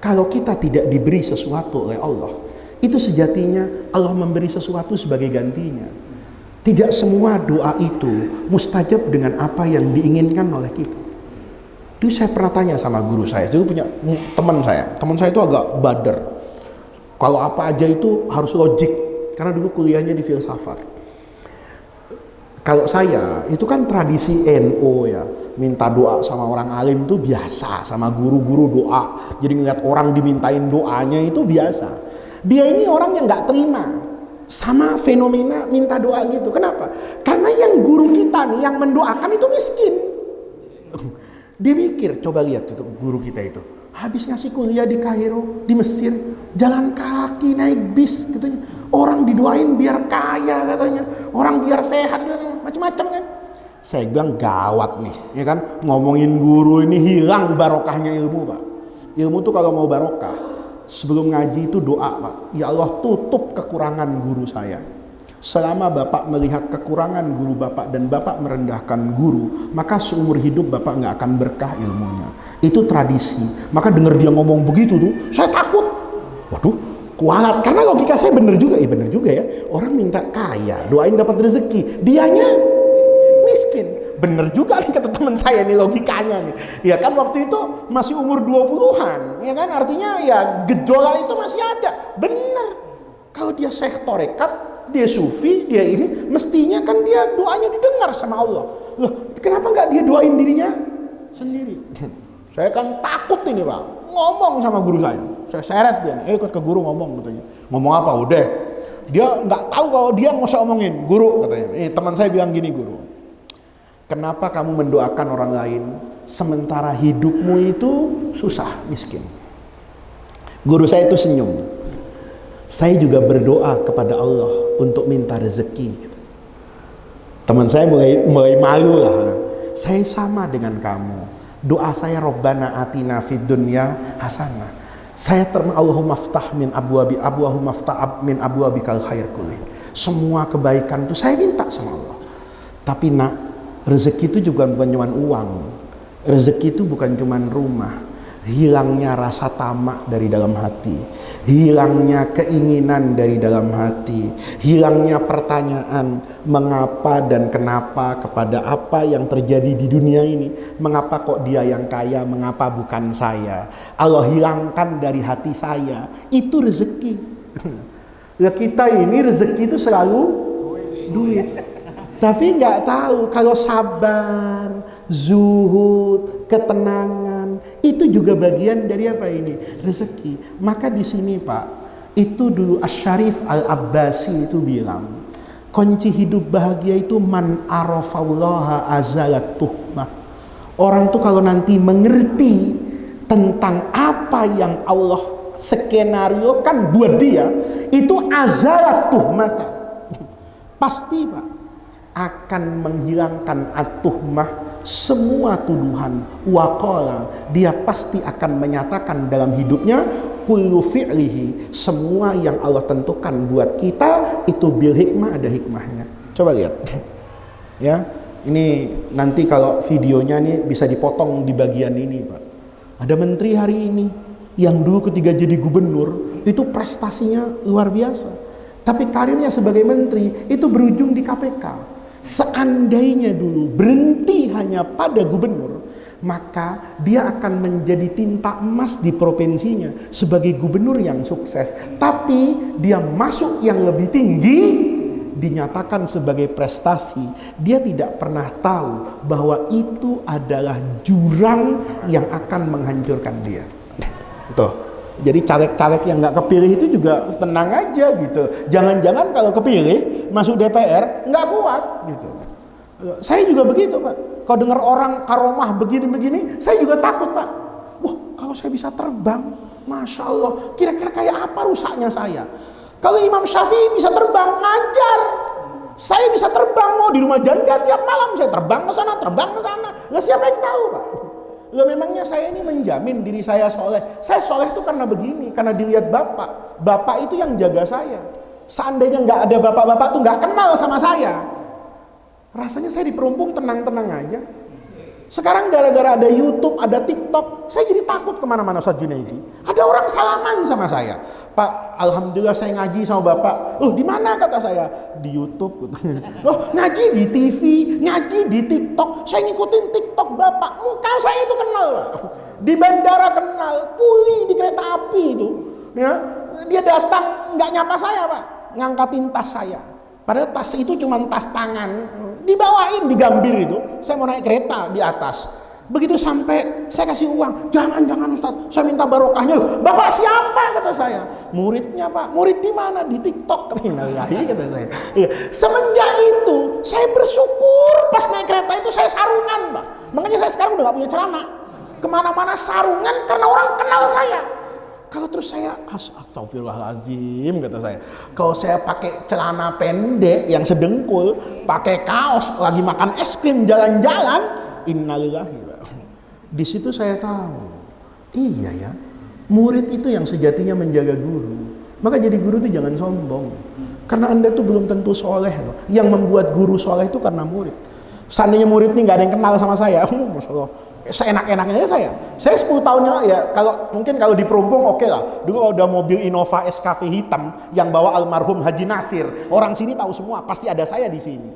Kalau kita tidak diberi sesuatu oleh Allah, itu sejatinya Allah memberi sesuatu sebagai gantinya. Tidak semua doa itu mustajab dengan apa yang diinginkan oleh kita. Dulu saya pernah tanya sama guru saya, itu punya teman saya itu agak bader. Kalau apa aja itu harus logik, karena dulu kuliahnya di filsafat. Kalau saya, itu kan tradisi NO ya, minta doa sama orang alim itu biasa, sama guru-guru doa. Jadi ngeliat orang dimintain doanya itu biasa. Dia ini orang yang nggak terima sama fenomena minta doa gitu. Kenapa? Karena yang guru kita nih, yang mendoakan itu miskin. Dia mikir, coba lihat itu guru kita itu. Habis ngasih kuliah di Kairo, di Mesir, jalan kaki naik bis katanya. Orang didoain biar kaya katanya, orang biar sehat, macam-macam kan. Saya bilang gawat nih, ya kan, ngomongin guru ini hilang barokahnya ilmu, Pak. Ilmu tuh kalau mau barokah, sebelum ngaji itu doa, Pak. Ya Allah, tutup kekurangan guru saya. Selama Bapak melihat kekurangan guru Bapak dan Bapak merendahkan guru, maka seumur hidup Bapak nggak akan berkah ilmunya. Itu tradisi. Maka dengar dia ngomong begitu tuh, saya takut. Waduh, kualat. Karena logika saya bener juga ya. Orang minta kaya, doain dapat rezeki, dianya miskin. Bener juga nih kata teman saya nih logikanya nih. Ya kan waktu itu masih umur 20-an, ya kan, artinya ya gejolak itu masih ada. Bener. Kalau dia syekh tarekat, dia sufi, dia ini, mestinya kan dia doanya didengar sama Allah. Loh, kenapa nggak dia doain dirinya sendiri? Saya kan takut ini, Pak, ngomong sama guru saya. Saya seret dia, ikut ke guru ngomong katanya. Ngomong apa? Udah. Dia nggak tahu kalau dia nggak usah omongin. Guru katanya, teman saya bilang gini, guru. Kenapa kamu mendoakan orang lain sementara hidupmu itu susah, miskin? Guru saya itu senyum. Saya juga berdoa kepada Allah untuk minta rezeki. Teman saya mulai malu lah. Saya sama dengan kamu. Doa saya Rabbana atina fid dunya hasanah. Saya Allahumma ftah min abwabi Allahumma ftah min abwabikal khair kulli. Semua kebaikan itu saya minta sama Allah. Tapi nak, rezeki itu juga bukan cuma uang. Rezeki itu bukan cuma rumah. Hilangnya rasa tamak dari dalam hati, hilangnya keinginan dari dalam hati, hilangnya pertanyaan mengapa dan kenapa kepada apa yang terjadi di dunia ini. Mengapa kok dia yang kaya, mengapa bukan saya? Allah hilangkan dari hati saya. Itu rezeki. Ya, kita ini rezeki itu selalu duit. Tapi nggak tahu kalau sabar, zuhud, ketenangan itu juga bagian dari apa ini? Rezeki. Maka di sini, Pak, itu dulu Asy-Syarif Al-Abbasi itu bilang, kunci hidup bahagia itu man arafallaha azalat tuhmah. Orang tuh kalau nanti mengerti tentang apa yang Allah skenario kan buat dia, itu azalat tuhmata. Pasti, Pak, akan menghilangkan at-tuhmah, semua tuduhan. Waqala, dia pasti akan menyatakan dalam hidupnya kullu fi'lihi, semua yang Allah tentukan buat kita itu bil hikmah, ada hikmahnya. Coba lihat ya, ini nanti kalau videonya nih bisa dipotong di bagian ini, Pak. Ada menteri hari ini yang dulu ketika jadi gubernur itu prestasinya luar biasa, tapi karirnya sebagai menteri itu berujung di KPK. Seandainya dulu berhenti hanya pada gubernur, maka dia akan menjadi tinta emas di provinsinya sebagai gubernur yang sukses. Tapi dia masuk yang lebih tinggi, dinyatakan sebagai prestasi. Dia tidak pernah tahu bahwa itu adalah jurang yang akan menghancurkan dia. Tuh. Jadi caleg-caleg yang nggak kepilih itu juga tenang aja gitu. Jangan-jangan kalau kepilih masuk DPR nggak kuat gitu. Saya juga begitu, Pak. Kalau dengar orang karomah begini-begini, saya juga takut, Pak. Wah, kalau saya bisa terbang, Masya Allah, kira-kira kayak apa rusaknya saya? Kalau Imam Syafi'i bisa terbang, ngajar. Saya bisa terbang, mau di rumah janda tiap malam saya terbang ke sana, terbang ke sana. Nggak, siapa yang tahu, Pak? Lah memangnya saya ini menjamin diri saya soleh. Saya soleh itu karena begini, karena dilihat bapak. Bapak itu yang jaga saya. Seandainya nggak ada bapak-bapak tuh nggak kenal sama saya. Rasanya saya di perumpung tenang-tenang aja. Sekarang gara-gara ada YouTube, ada TikTok, saya jadi takut kemana-mana Ustaz Junaidi. Ada orang salaman sama saya, Pak, alhamdulillah saya ngaji sama Bapak. Oh, di mana kata saya? Di YouTube. Oh, ngaji di TV, ngaji di TikTok. Saya ngikutin TikTok Bapak. Muka saya itu kenal. Di bandara kenal, kuli di kereta api itu. Ya, dia datang nggak nyapa saya, Pak, ngangkatin tas saya. Padahal tas itu cuma tas tangan, dibawain, digambir itu. Saya mau naik kereta di atas. Begitu sampai, saya kasih uang. Jangan Ustaz, saya minta barokahnya. Bapak siapa kata saya? Muridnya Pak. Murid di mana? Di TikTok. Kata saya. Semenjak itu, saya bersyukur pas naik kereta itu saya sarungan, Pak. Makanya saya sekarang udah gak punya celana. Kemana-mana sarungan karena orang kenal saya. Kalau terus saya astagfirullahalazim kata saya. Kalau saya pakai celana pendek yang sedengkul, pakai kaos, lagi makan es krim jalan-jalan, innalillahi. Di situ saya tahu, iya ya, murid itu yang sejatinya menjaga guru. Maka jadi guru itu jangan sombong. Karena Anda tuh belum tentu soleh loh. Yang membuat guru soleh itu karena murid. Seandainya murid ini nggak ada yang kenal sama saya, masya Allah, seenak-enaknya saya 10 tahunnya ya, kalau di Perumpung oke lah. Dulu ada mobil Innova SKV hitam yang bawa almarhum Haji Nasir, orang sini tahu semua, pasti ada saya di sini.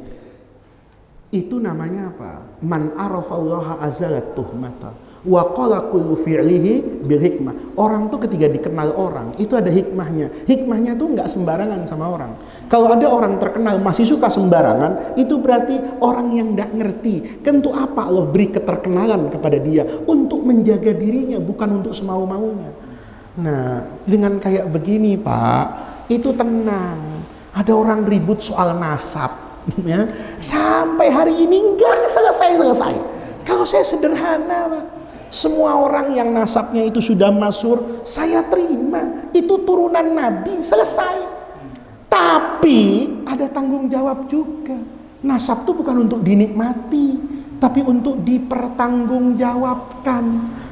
Itu namanya apa? Man arafallaha azalat tuhmata wa qala kullu fi'lihi bil hikmah. Orang tuh ketika dikenal orang itu ada hikmahnya. Hikmahnya tuh nggak sembarangan sama orang. Kalau ada orang terkenal masih suka sembarangan, itu berarti orang yang nggak ngerti. Kan untuk apa Allah beri keterkenalan kepada dia? Untuk menjaga dirinya, bukan untuk semau-maunya. Nah, dengan kayak begini Pak, itu tenang. Ada orang ribut soal nasab. Ya, sampai hari ini nggak selesai. Kalau saya sederhana, Pak, semua orang yang nasabnya itu sudah masyhur, saya terima. Itu turunan Nabi, selesai. Tapi ada tanggung jawab juga. Nasab itu bukan untuk dinikmati, tapi untuk dipertanggungjawabkan,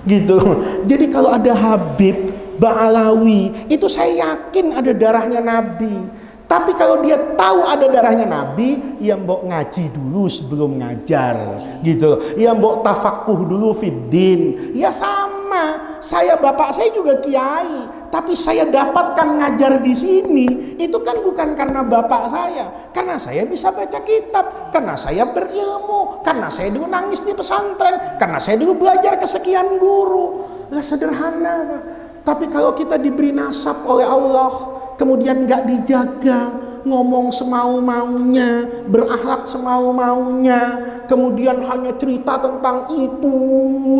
gitu. Jadi kalau ada Habib Ba'alawi, itu saya yakin ada darahnya Nabi. Tapi kalau dia tahu ada darahnya Nabi, ya mbok ngaji dulu sebelum ngajar, gitu. Ya mbok tafakuh dulu fiddin. Ya sama, bapak saya juga kiai, tapi saya dapatkan ngajar di sini itu kan bukan karena bapak saya, karena saya bisa baca kitab, karena saya berilmu, karena saya dulu nangis di pesantren, karena saya dulu belajar kesekian guru. Lah sederhana, Pak. Tapi kalau kita diberi nasab oleh Allah, kemudian gak dijaga, ngomong semau-maunya, berakhlak semau-maunya, kemudian hanya cerita tentang itu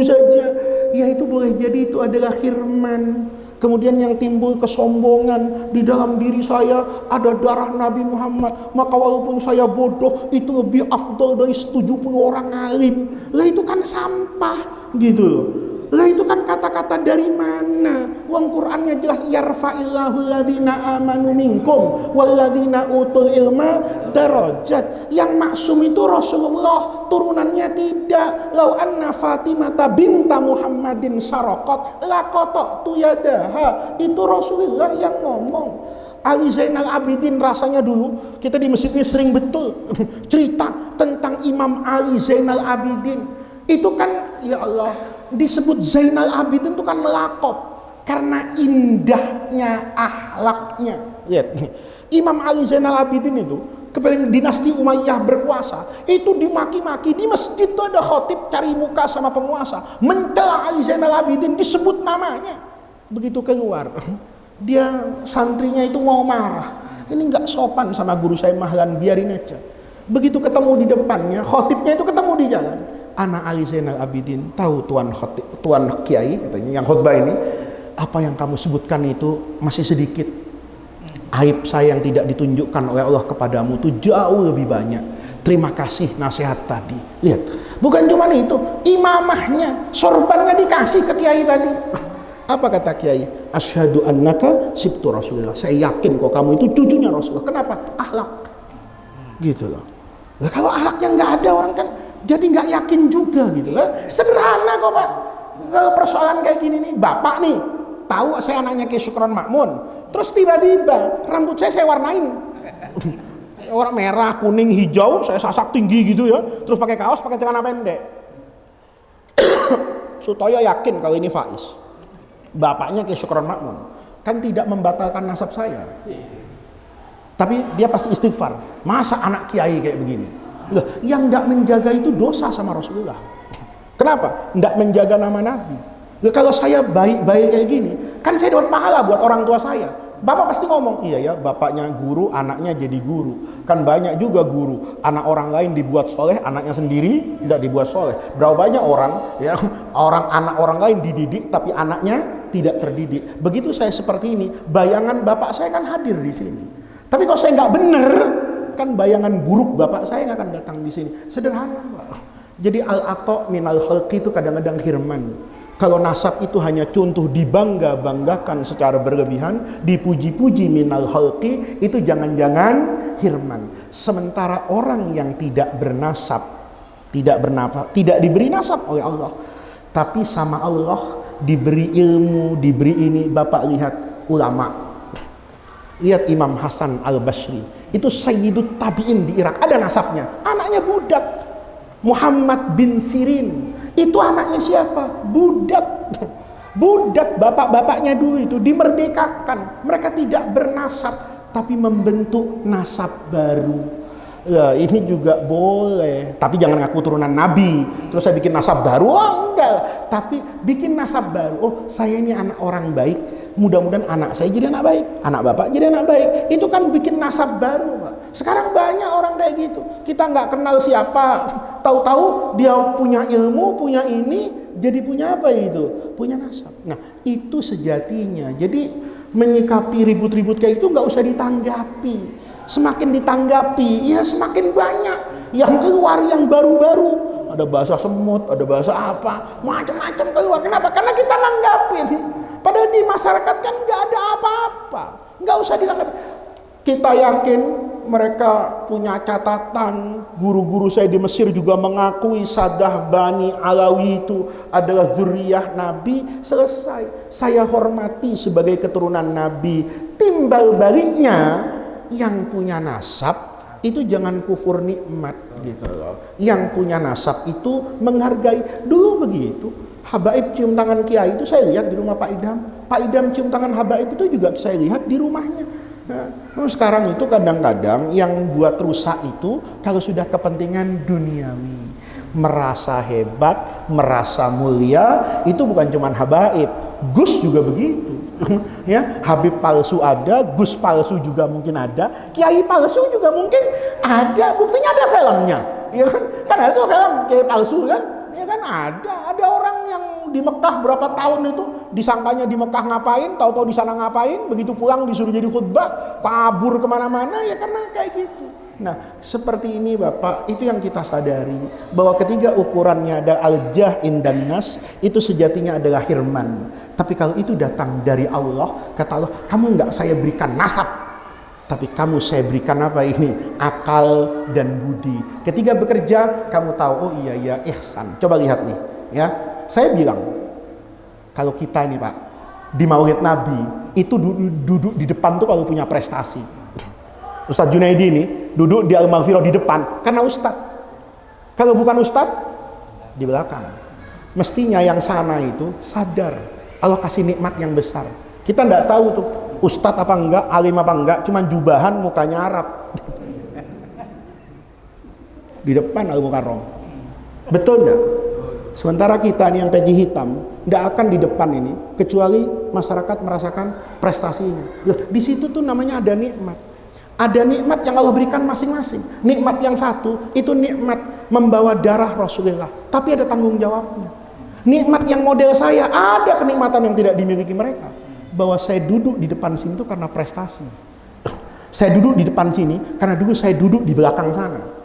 saja, ya itu boleh jadi itu adalah khirman. Kemudian yang timbul kesombongan, di dalam diri saya ada darah Nabi Muhammad, maka walaupun saya bodoh itu lebih afdal dari 70 orang alim. Lah itu kan sampah, gitu loh. Lah itu kan kata-kata dari mana? Wong Qur'annya jelas, yarfa'illahu alladzina amanu minkum walladzina utul ilma darajat. Yang maksum itu Rasulullah, turunannya tidak. Lau anna Fatimata binta Muhammadin saraqat laqata'tu yadaha. Itu Rasulullah yang ngomong. Ali Zainal Abidin rasanya dulu kita di masjid ini sering betul cerita tentang Imam Ali Zainal Abidin. Itu kan ya Allah, disebut Zainal Abidin itu kan melakop karena indahnya akhlaknya. Lihat, Imam Ali Zainal Abidin itu kepada dinasti Umayyah berkuasa, itu dimaki-maki. Di masjid itu ada khotib cari muka sama penguasa, mencela Ali Zainal Abidin, disebut namanya. Begitu keluar, dia santrinya itu mau marah, ini nggak sopan sama guru saya Mahlan, biarin aja. Begitu ketemu di depannya, khotibnya itu ketemu di jalan, Ana Ali Zainal Abidin, tahu tuan kiai katanya yang khutbah ini, apa yang kamu sebutkan itu masih sedikit. Aib saya yang tidak ditunjukkan oleh Allah kepadamu itu jauh lebih banyak. Terima kasih nasihat tadi. Lihat, bukan cuma itu, imamahnya, sorbannya dikasih ke kiai tadi. Apa kata kiai? Asyhadu annaka sibtu Rasulullah. Saya yakin kok kamu itu cucunya Rasulullah. Kenapa? Akhlak. Gitu loh. Nah, kalau akhlaknya nggak ada, orang kan jadi nggak yakin juga gitu. Sederhana kok Pak. Kalau persoalan kayak gini nih, bapak nih tahu saya anaknya Ki Syukron Makmun, terus tiba-tiba rambut saya warnain orang merah, kuning, hijau, saya sasak tinggi gitu ya, terus pakai kaos, pakai celana pendek. Sutoyo yakin kalau ini Faiz. Bapaknya Kiai Syukron Makmun. Kan tidak membatalkan nasab saya. Tapi dia pasti istighfar. Masa anak kiai kayak begini? Loh, yang tidak menjaga itu dosa sama Rasulullah. Kenapa? Tidak menjaga nama Nabi. Loh, kalau saya baik-baik kayak gini, kan saya dapat pahala buat orang tua saya. Bapak pasti ngomong, iya ya, bapaknya guru, anaknya jadi guru. Kan banyak juga guru, anak orang lain dibuat soleh, anaknya sendiri tidak dibuat soleh. Berapa banyak orang, ya, anak orang lain dididik, tapi anaknya tidak terdidik. Begitu saya seperti ini, bayangan bapak saya kan hadir di sini. Tapi kalau saya nggak bener, kan bayangan buruk bapak saya nggak akan datang di sini. Sederhana, Pak. Jadi al-ato minal khalqi itu kadang-kadang hirman. Kalau nasab itu hanya contoh dibangga-banggakan secara berlebihan, dipuji-puji minal khalqi, itu jangan-jangan hirman. Sementara orang yang tidak bernasab, tidak diberi nasab oleh Allah, tapi sama Allah diberi ilmu, diberi ini. Bapak lihat ulama, lihat Imam Hasan al-Basri, itu Sayyidut Tabi'in di Irak, ada nasabnya, anaknya budak. Muhammad bin Sirin, itu anaknya siapa? Budak. Budak bapak-bapaknya dulu itu dimerdekakan. Mereka tidak bernasab, tapi membentuk nasab baru. Ya, ini juga boleh. Tapi jangan ngaku turunan Nabi, terus saya bikin nasab baru. Oh enggak. Tapi bikin nasab baru. Oh, saya ini anak orang baik. Mudah-mudahan anak saya jadi anak baik, anak bapak jadi anak baik. Itu kan bikin nasab baru, Pak. Sekarang banyak orang kayak gitu. Kita nggak kenal siapa, tahu-tahu dia punya ilmu, punya ini, jadi punya apa itu? Punya nasab. Nah, itu sejatinya. Jadi menyikapi ribut-ribut kayak itu nggak usah ditanggapi. Semakin ditanggapi, ya semakin banyak yang keluar, yang baru-baru. Ada bahasa semut, ada bahasa apa, macam-macam keluar. Kenapa? Karena kita nanggapin. Padahal di masyarakat kan nggak ada apa-apa, nggak usah ditanggapi. Kita yakin mereka punya catatan. Guru-guru saya di Mesir juga mengakui Sadah Bani Alawi itu adalah zuriyah Nabi. Selesai. Saya hormati sebagai keturunan Nabi. Timbal baliknya, yang punya nasab itu jangan kufur nikmat gitu loh. Yang punya nasab itu menghargai. Dulu begitu. Habaib cium tangan kiai itu saya lihat di rumah Pak Idam. Pak Idam cium tangan habaib itu juga saya lihat di rumahnya. Nah, sekarang itu kadang-kadang yang buat rusak itu kalau sudah kepentingan duniawi, merasa hebat, merasa mulia, itu bukan cuma habaib, Gus juga begitu. Ya, Habib palsu ada, Gus palsu juga mungkin ada, kiai palsu juga mungkin ada. Buktinya ada filmnya, ya kan? Kan ada tuh film kiai palsu kan? Ya kan ada orang yang di Mekah berapa tahun itu disangkanya di Mekah ngapain, tahu-tahu di sana ngapain, begitu pulang disuruh jadi khutbah, kabur kemana-mana, ya karena kayak gitu. Nah, seperti ini Bapak, itu yang kita sadari bahwa ketiga ukurannya ada al-jah indan nas, itu sejatinya adalah hirman. Tapi kalau itu datang dari Allah, kata Allah, kamu enggak saya berikan nasab, tapi kamu saya berikan apa ini? Akal dan budi. Ketika bekerja, kamu tahu, oh iya ihsan. Coba lihat nih, ya. Saya bilang, kalau kita ini Pak, di Maulid Nabi, itu duduk di depan tuh kalau punya prestasi. Ustadz Junaidi ini duduk di Al-Maghfirah di depan, karena Ustadz. Kalau bukan Ustadz, di belakang. Mestinya yang sana itu sadar, Allah kasih nikmat yang besar. Kita enggak tahu tuh, Ustadz apa enggak, alim apa enggak, cuman jubahan mukanya Arab. Di depan Al-Mukarram. Betul enggak? Sementara kita nih yang peci hitam, enggak akan di depan ini, kecuali masyarakat merasakan prestasinya. Loh, di situ tuh namanya ada nikmat. Ada nikmat yang Allah berikan masing-masing. Nikmat yang satu, itu nikmat membawa darah Rasulullah. Tapi ada tanggung jawabnya. Nikmat yang model saya, ada kenikmatan yang tidak dimiliki mereka. Bahwa saya duduk di depan sini itu karena prestasi. Saya duduk di depan sini karena dulu saya duduk di belakang sana.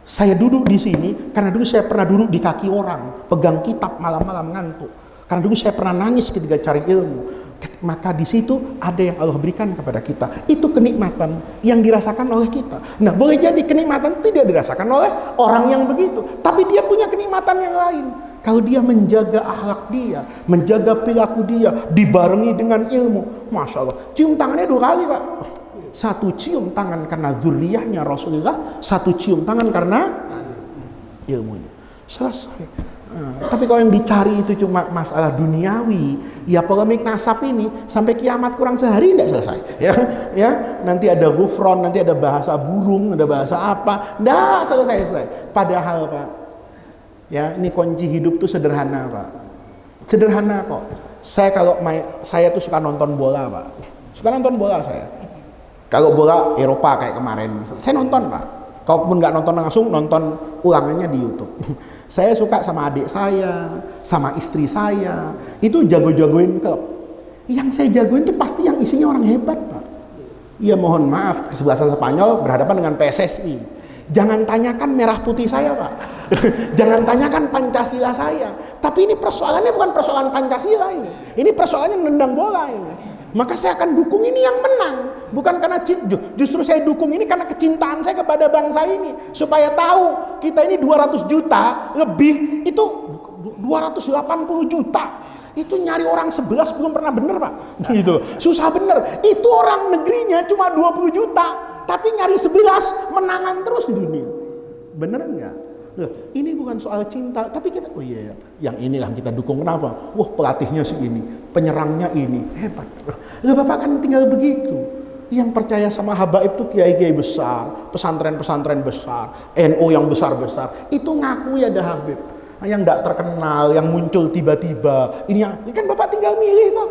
Saya duduk di sini karena dulu saya pernah duduk di kaki orang, pegang kitab malam-malam ngantuk. Karena dulu saya pernah nangis ketika cari ilmu. Maka di situ ada yang Allah berikan kepada kita. Itu kenikmatan yang dirasakan oleh kita. Nah, boleh jadi kenikmatan tidak dirasakan oleh orang yang begitu, tapi dia punya kenikmatan yang lain. Kalau dia menjaga akhlak dia, menjaga perilaku dia, dibarengi dengan ilmu, Masya Allah. Cium tangannya 2 kali Pak. Satu cium tangan karena zuriyahnya Rasulullah, satu cium tangan karena ilmunya. Selesai. Tapi kalau yang dicari itu cuma masalah duniawi, ya polemik nasab ini sampai kiamat kurang sehari tidak selesai. Ya, nanti ada gufron, nanti ada bahasa burung, ada bahasa apa, tidak selesai. Padahal Pak, ya ini kunci hidup tuh sederhana Pak, sederhana kok. Saya tuh suka nonton bola Pak, suka nonton bola saya. Kalau bola Eropa kayak kemarin, saya nonton Pak. Kalaupun nggak nonton langsung, nonton ulangannya di YouTube. Saya suka sama adik saya, sama istri saya, itu jago-jagoin klub. Yang saya jagoin itu pasti yang isinya orang hebat Pak. Ya mohon maaf, kesebelasan Spanyol berhadapan dengan PSSI. Jangan tanyakan merah putih saya Pak. Jangan tanyakan Pancasila saya. Tapi ini persoalannya bukan persoalan Pancasila ini. Ini persoalannya nendang bola ini. Maka saya akan dukung ini yang menang. Bukan karena justru saya dukung ini karena kecintaan saya kepada bangsa ini. Supaya tahu kita ini 200 juta lebih, itu 280 juta. Itu nyari orang 11 belum pernah bener Pak. Gitu. Susah bener. Itu orang negerinya cuma 20 juta. Tapi nyari 11 menangan terus di dunia. Bener enggak? Ini bukan soal cinta, tapi kita, oh iya, yang inilah kita dukung. Kenapa? Wah pelatihnya sih ini, penyerangnya ini, hebat. Bapak kan tinggal begitu. Yang percaya sama habaib itu kiai-kiai besar, pesantren-pesantren besar, NU yang besar-besar, itu ngaku ya ada Habib. Yang tidak terkenal, yang muncul tiba-tiba, ini kan Bapak tinggal milih tuh.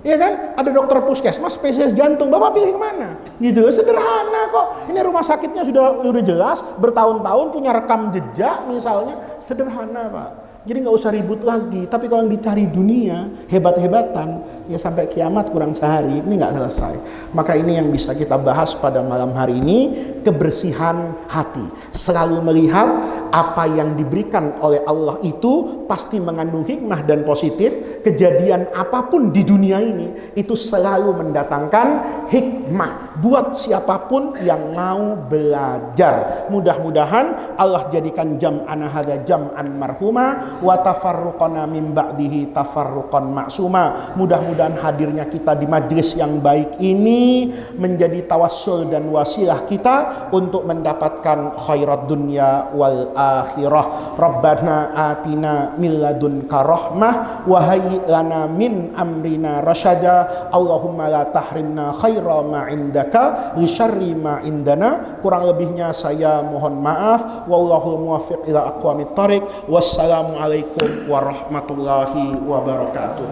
Ya kan? Ada dokter puskesmas spesialis jantung, Bapak pilih kemana? Gitu, sederhana kok. Ini rumah sakitnya sudah jelas, bertahun-tahun punya rekam jejak misalnya, sederhana Pak. Jadi nggak usah ribut lagi. Tapi kalau yang dicari dunia, hebat-hebatan, ya sampai kiamat kurang sehari, ini nggak selesai. Maka ini yang bisa kita bahas pada malam hari ini, kebersihan hati. Selalu melihat apa yang diberikan oleh Allah itu pasti mengandung hikmah dan positif. Kejadian apapun di dunia ini, itu selalu mendatangkan hikmah buat siapapun yang mau belajar. Mudah-mudahan Allah jadikan jam'ana hadza jam'an marhuma wa tafarruqana min ba'dihi tafarruqan ma'suma. Mudah-mudahan hadirnya kita di majlis yang baik ini menjadi tawassul dan wasilah kita untuk mendapatkan khairat dunya wal akhirah. Rabbana atina min ladunka rahmah wa hayyi lana min amrina rasyada. Allahumma la tahrimna khaira ma indaka li syarri ma indana. Kurang lebihnya saya mohon maaf. Wallahu muwaffiq ila aqwamit thariq. Wassalamu alaikum warahmatullahi wabarakatuh.